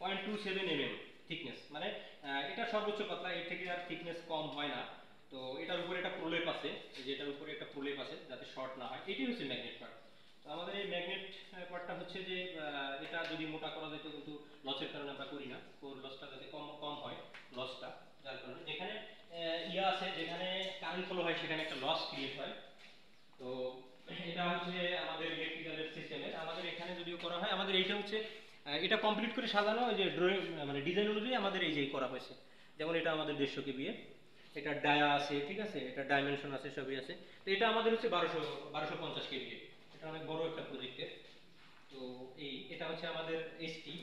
0.27 mm thickness, মানে এটা সর্বোচ্চ পাতলা, এর থেকে আর থিকনেস কম হয় না। তো এটার উপরে একটা প্রলেপ আছে, এই যে এটার উপরে একটা প্রলেপ আছে যাতে শর্ট না হয়, এটাই হচ্ছে ম্যাগনেট পার্ট। তো আমাদের এই ম্যাগনেট পার্টটা হচ্ছে যে এটা যদি মোটা করা যেত, কিন্তু লসের কারণে আমরা করি না, কোর লসটা যাতে কম কম হয় লসটা, যার কারণে যেখানে ইয়া আছে, যেখানে কারেন্ট ফ্লো হয় সেখানে একটা লস ক্রিয়েট হয়। তো এটা হচ্ছে আমাদের ইলেকট্রিক্যালের সিস্টেমের, আমাদের এখানে যদিও করা হয়, আমাদের এইটা হচ্ছে এটা কমপ্লিট করে সাজানো, ওই যে ড্রয়িং মানে ডিজাইন অনুযায়ী আমাদের এই যে করা হয়েছে। যেমন এটা আমাদের 150 কেবিএ, এটা ডায়া আছে, ঠিক আছে, এটা ডাইমেনশন আছে, সবই আছে। তো এটা আমাদের হচ্ছে 1250 কেবিএ, এটা অনেক বড় একটা প্রজেক্টের। তো এটা হচ্ছে আমাদের এসটি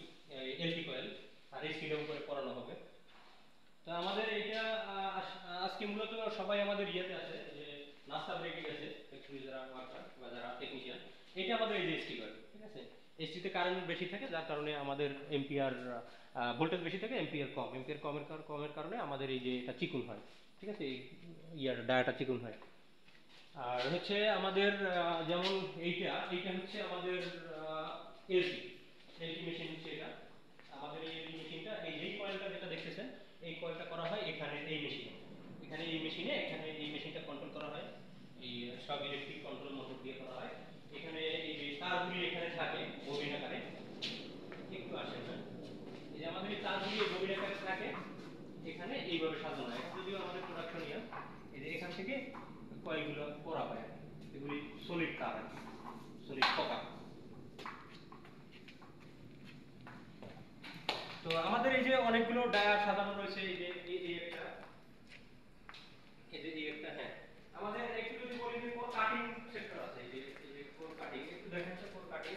এলটি কয়েল, আর এসটির উপরে করানো হবে। তো আমাদের এটা আজকে মূলত সবাই আমাদের ইয়েতে আছে, যে নাস্তা ব্রেকে গেছে ফ্যাক্টরি যারা ওয়ার্কার বা যারা টেকনিশিয়ান। এটা আমাদের এই যে এসটি করে, ঠিক আছে। এসটিতে কারেন্ট বেশি থাকে, যার কারণে আমাদের এম্পিয়ার ভোল্টেজ বেশি থাকে, এম্পিয়ার কম, এম্পিয়ার কমের কারণে আমাদের এই যে এটা চিকুন হয়, ঠিক আছে, এই ইয়ার ডায়াটা চিকুন হয়। আর হচ্ছে আমাদের যেমন এইটা হচ্ছে আমাদের এলটি এলটি মেশিন হচ্ছে এটা। আমাদের এই এলটি মেশিনটা, এই যেই কয়েলটা যেটা দেখতেছেন, এই কয়েলটা করা হয় এখানে এই মেশিনে, এখানে এই মেশিনে, এখানে এই মেশিনটা কন্ট্রোল করা হয়, এই সব ইলেকট্রিক কন্ট্রোল মোটর দিয়ে করা হয়। এখানে এই যে তারগুলি এখানে থাকে ববিন আকারে, একটু আসে না, এই যে আমাদের এই তারগুলি ববিন আকারে থাকে, এখানে এইভাবে সাজানো হয়। এখন যদিও আমাদের প্রোডাকশন ইয়া, এই যে এখান থেকে কয়েলগুলো করা হয়, এগুলি সলিড তার, সলিড কপার। তো আমাদের এই যে অনেকগুলো ডায়ার সাজানো রয়েছে, এই যে এই একটা, এই যে এই একটা, হ্যাঁ। আমাদের একটু যদি বলি যে কোর কাটিং সেক্টর আছে, এই যে কোর কাটিং, একটু দেখেন তো কোর কাটিং,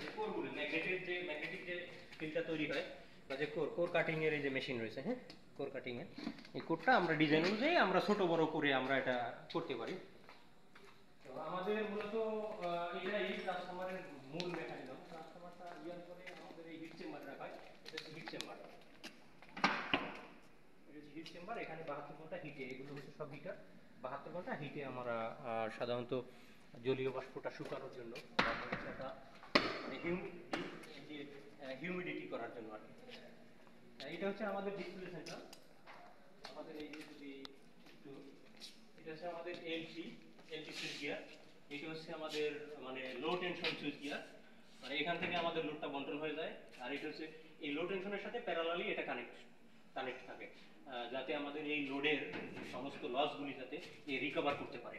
এই কোরগুলো ম্যাগনেটিক যে ফিল্ডটা তৈরি হয়, বা যে কোর কাটিং এর এই যে মেশিন রয়েছে, হ্যাঁ, কোর কাটিং এর এই কোরটা আমরা ডিজাইন অনুযায়ী আমরা ছোট বড় করে আমরা এটা করতে পারি। তো আমাদের মূলত এটাই ট্রান্সফরমারের মূল মেকানিজম। ট্রান্সফরমারটা ইয়ার পরে আমাদের এই হিট চেম্বার রাখা হয়, এটা হচ্ছে হিট চেম্বার, এটা হচ্ছে হিট চেম্বার। এখানে 72 ঘন্টা হিটে, এগুলো হচ্ছে সব হিটার, 72 ঘন্টা হিটে আমরা সাধারণত জলীয় বাষ্পটা শুকানোর জন্য, তারপর হচ্ছে একটা হিউমিডিটি করার জন্য আর কি। এটা হচ্ছে আমাদের ডিসপ্লে সেন্টার। আমাদের এই যে যদি একটু, এটা হচ্ছে আমাদের এলটি সুইচ গিয়ার। এটা হচ্ছে আমাদের মানে লো টেনশন সুইচ গিয়ার, মানে এখান থেকে আমাদের লোডটা বন্টন হয়ে যায়। আর এটা হচ্ছে এই লো টেনশনের সাথে প্যারালালি এটা কানেক্ট থাকে, যাতে আমাদের এই লোডের সমস্ত লসগুলি যাতে রিকভার করতে পারে,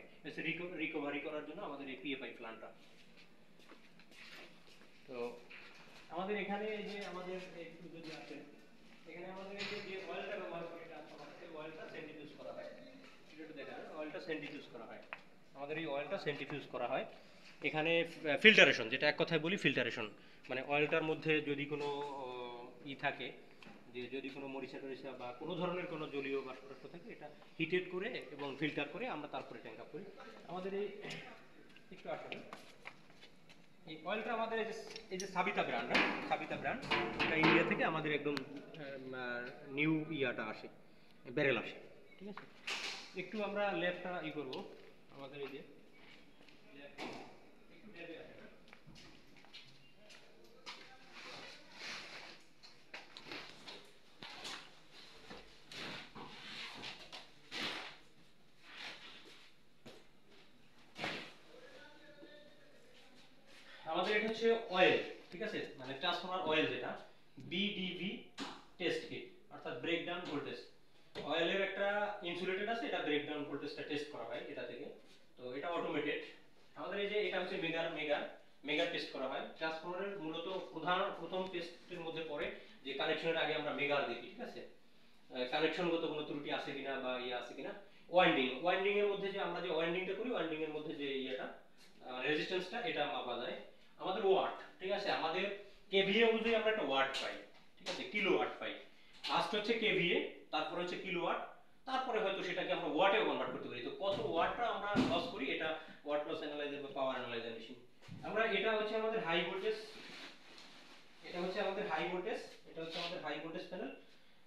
রিকভারি করার জন্য আমাদের এই পিএফআই প্ল্যানটা। তো আমাদের এখানে এই যে আমাদের একটু যদি আসেন, এখানে আমাদের এই যে অয়েলটা ব্যবহার করে ট্রান্সফরমারে, এই অয়েলটা সেন্ট্রিফিউজ করা হয়, এটা একটু দেখেন, অয়েলটা সেন্ট্রিফিউজ করা হয়, আমাদের এই অয়েলটা সেন্ট্রিফিউজ করা হয়। এখানে ফিল্টারেশন, যেটা এক কথায় বলি ফিল্টারেশন, মানে অয়েলটার মধ্যে যদি কোনো থাকে, যে যদি কোনো মরিচা টরিচা বা কোনো ধরনের কোনো জলীয় বাষ্প থাকে, এটা হিটেড করে এবং ফিল্টার করে আমরা তারপরে ট্যাঙ্ক আপ করি। আমাদের এই একটু আসলে এই অয়েলটা আমাদের এই যে সাবিতা ব্র্যান্ড, সাবিতা ব্র্যান্ড, এটা ইন্ডিয়া থেকে আমাদের একদম নিউ ইয়াটা আসে, ব্যারেল আসে, ঠিক আছে। একটু আমরা ল্যাবটা করব, আমাদের এই যে আমাদের এটা হচ্ছে অয়েল, ঠিক আছে, মানে ট্রান্সফরমার অয়েল, যেটা বিডিভি টেস্ট কিট, অর্থাৎ ব্রেকডাউন ভোল্টেজ। অয়েলের একটা ইনসুলেটেড আছে, এটা ব্রেকডাউন ভোল্টেজটা টেস্ট করা হয় এটা থেকে। তো এটা অটোমেটেড। আমাদের এই যে এটা হচ্ছে মেগার টেস্ট করা হয়। ট্রান্সফরমারের মূলত প্রথম টেস্টের মধ্যে পড়ে যে কানেকশনের আগে আমরা মেগার দেখি, ঠিক আছে, কানেকশনগত কোনো ত্রুটি আছে কিনা বা আছে কিনা। ওয়াইন্ডিং এর মধ্যে যে আমরা যে ওয়াইন্ডিংটা করি, ওয়াইন্ডিং এর মধ্যে যে রেজিস্ট্যান্সটা, এটা মাপা যায়। আমাদের ওয়াট, ঠিক আছে, আমাদের কেভিএ অনুযায়ী আমরা একটা ওয়াট পাই, ঠিক আছে, কিলোওয়াট পাই। ফার্স্ট হচ্ছে কেভিএ, তারপর হচ্ছে কিলোওয়াট, তারপরে হয়তো সেটাকে আমরা ওয়াটে কনভার্ট করতে পারি। তো কত ওয়াটটা আমরা লস করি, এটা ওয়াট লস অ্যানালাইজার বা পাওয়ার অ্যানালাইজার মেশিন। আমরা এটা হচ্ছে আমাদের হাই ভোল্টেজ, এটা হচ্ছে আমাদের হাই ভোল্টেজ, এটা হচ্ছে আমাদের high voltage panel.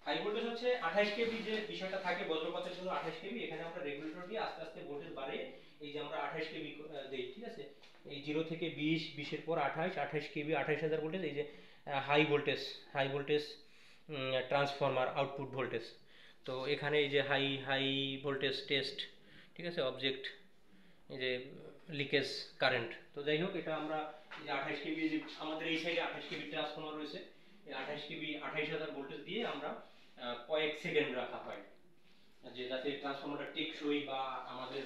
High voltage হচ্ছে 28 কেভি, যে বিষয়টা থাকে বজ্রপাতের জন্য 28 কেভি। এখানে আমরা রেগুলেটর দিয়ে আস্তে আস্তে ভোল্টেজ বাড়িয়ে এই যে আমরা 28 কেভি দেই, ঠিক আছে। এই 0 থেকে 20, 20 এর পর 28 কেভি, 28000 ভোল্টেজ, এই যে high voltage transformer output voltage. তো এখানে এই যে হাই ভোল্টেজ টেস্ট, ঠিক আছে, অবজেক্ট, এই যে লিকেজ কারেন্ট। তো যাই হোক, এটা আমরা এই যে 28 কেবি, আমাদের এই সাইডে 28 কেবি ট্রান্সফরমার রয়েছে, এই 28 কেবি 28000 ভোল্টেজ দিয়ে আমরা কয়েক সেকেন্ড রাখা হয়, যে যাতে ট্রান্সফরমারটা টেকসই বা আমাদের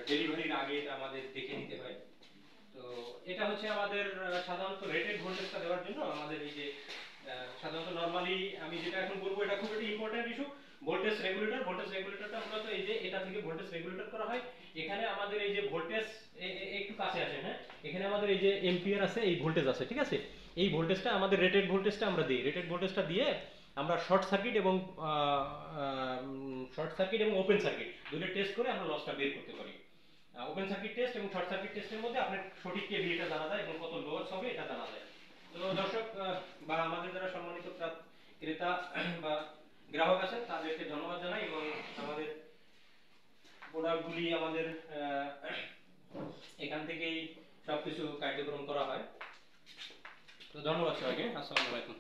ডেলিভারির আগে এটা আমাদের দেখে নিতে হয়। তো এটা হচ্ছে আমাদের সাধারণত রেটেড ভোল্টেজটা দেওয়ার জন্য আমাদের এই যে সাধারণত নরমালি আমি যেটা এখন বলবো এটা খুব একটা ইম্পর্টেন্ট ইস্যু, ভোল্টেজ রেগুলেটরটা মূলত এই যে এটা থেকে ভোল্টেজ রেগুলেটর করা হয়। এখানে আমাদের এই যে ভোল্টেজ একটু কাছে আসে, হ্যাঁ, এখানে আমাদের এই যে এম্পিয়ার আছে, এই ভোল্টেজ আছে, ঠিক আছে, এই ভোল্টেজটা আমাদের রেটেড ভোল্টেজটা আমরা দিই, রেটেড ভোল্টেজটা দিয়ে আমরা শর্ট সার্কিট এবং ওপেন সার্কিট দুটো টেস্ট করে আমরা লসটা বের করতে পারি। ওপেন সার্কিট টেস্ট এবং শর্ট সার্কিট টেস্টের মধ্যে আপনার সঠিক কেভিএটা জানা যায় এবং কত লস হবে এটা জানা যায়। তো দর্শক বা আমাদের যারা সম্মানিত ক্রেতা বা গ্রাহক আছেন তাদেরকে ধন্যবাদ জানাই, এবং আমাদের প্রোডাক্টগুলি আমাদের এখান থেকেই সবকিছু কার্যক্রম করা হয়। তো ধন্যবাদ সবাইকে, আসসালামু আলাইকুম।